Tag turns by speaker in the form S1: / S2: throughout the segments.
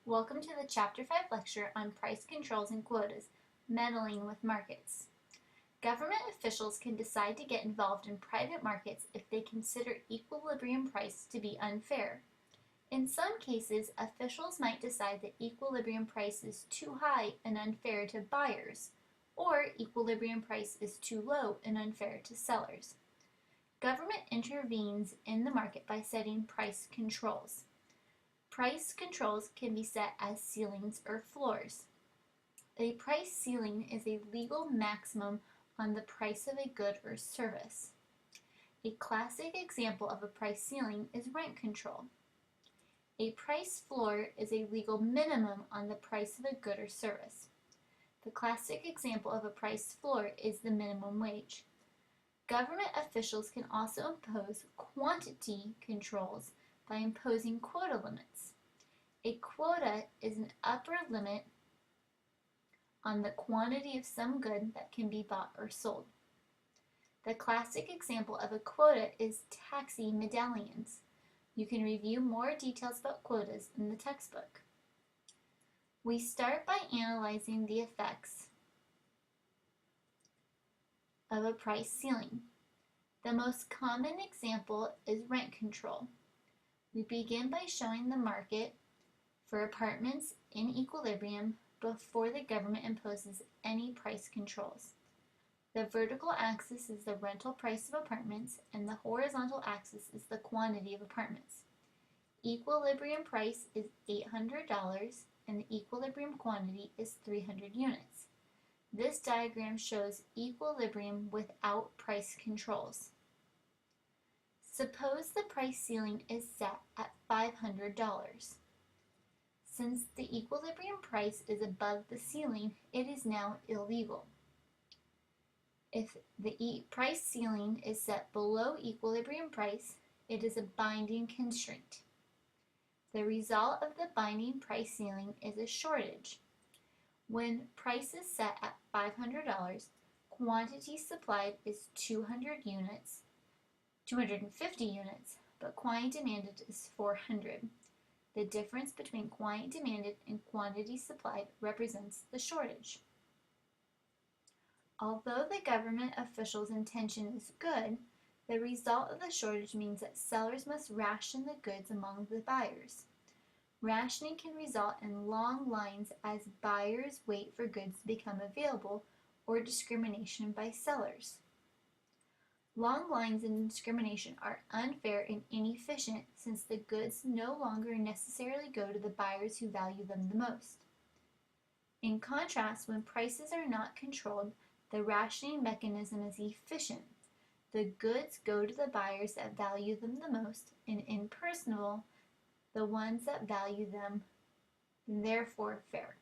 S1: Welcome to the Chapter 5 lecture on price controls and quotas, meddling with markets. Government officials can decide to get involved in private markets if they consider equilibrium price to be unfair. In some cases, officials might decide that equilibrium price is too high and unfair to buyers, or equilibrium price is too low and unfair to sellers. Government intervenes in the market by setting price controls. Price controls can be set as ceilings or floors. A price ceiling is a legal maximum on the price of a good or service. A classic example of a price ceiling is rent control. A price floor is a legal minimum on the price of a good or service. The classic example of a price floor is the minimum wage. Government officials can also impose quantity controls by imposing quota limits. A quota is an upper limit on the quantity of some good that can be bought or sold. The classic example of a quota is taxi medallions. You can review more details about quotas in the textbook. We start by analyzing the effects of a price ceiling. The most common example is rent control. We begin by showing the market for apartments in equilibrium before the government imposes any price controls. The vertical axis is the rental price of apartments, and the horizontal axis is the quantity of apartments. Equilibrium price is $800, and the equilibrium quantity is 300 units. This diagram shows equilibrium without price controls. Suppose the price ceiling is set at $500. Since the equilibrium price is above the ceiling, it is now illegal. If the price ceiling is set below equilibrium price, it is a binding constraint. The result of the binding price ceiling is a shortage. When price is set at $500, quantity supplied is 250 units, but quantity demanded is 400. The difference between quantity demanded and quantity supplied represents the shortage. Although the government official's intention is good, the result of the shortage means that sellers must ration the goods among the buyers. Rationing can result in long lines as buyers wait for goods to become available, or discrimination by sellers. Long lines and discrimination are unfair and inefficient since the goods no longer necessarily go to the buyers who value them the most. In contrast, when prices are not controlled, the rationing mechanism is efficient. The goods go to the buyers that value them the most, and impersonal, the ones that value them, and therefore fair.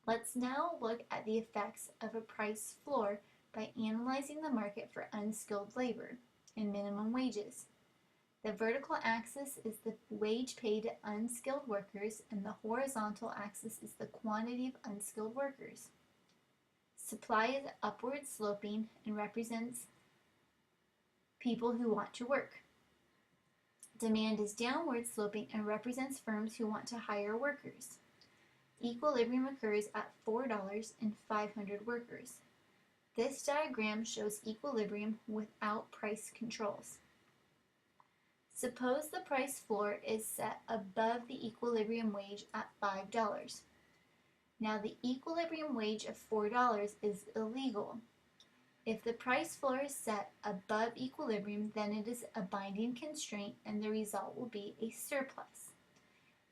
S1: Let's now look at the effects of a price floor by analyzing the market for unskilled labor and minimum wages. The vertical axis is the wage paid to unskilled workers, and the horizontal axis is the quantity of unskilled workers. Supply is upward sloping and represents people who want to work. Demand is downward sloping and represents firms who want to hire workers. Equilibrium occurs at $4 and 500 workers. This diagram shows equilibrium without price controls. Suppose the price floor is set above the equilibrium wage at $5. Now the equilibrium wage of $4 is illegal. If the price floor is set above equilibrium, then it is a binding constraint and the result will be a surplus.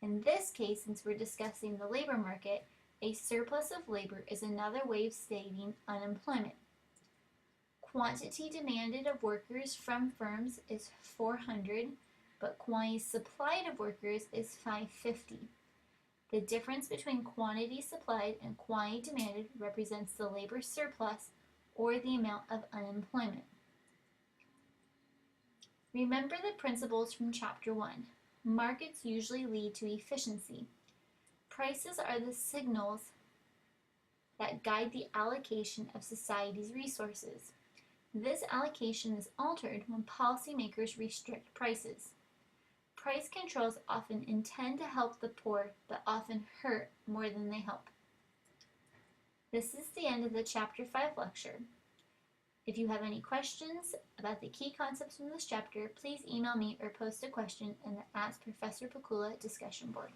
S1: In this case, since we're discussing the labor market, a surplus of labor is another way of stating unemployment. Quantity demanded of workers from firms is 400, but quantity supplied of workers is 550. The difference between quantity supplied and quantity demanded represents the labor surplus or the amount of unemployment. Remember the principles from Chapter 1. Markets usually lead to efficiency. Prices are the signals that guide the allocation of society's resources. This allocation is altered when policymakers restrict prices. price controls often intend to help the poor, but often hurt more than they help. This is the end of the Chapter 5 lecture. If you have any questions about the key concepts from this chapter, please email me or post a question in the Ask Professor Pakula discussion board.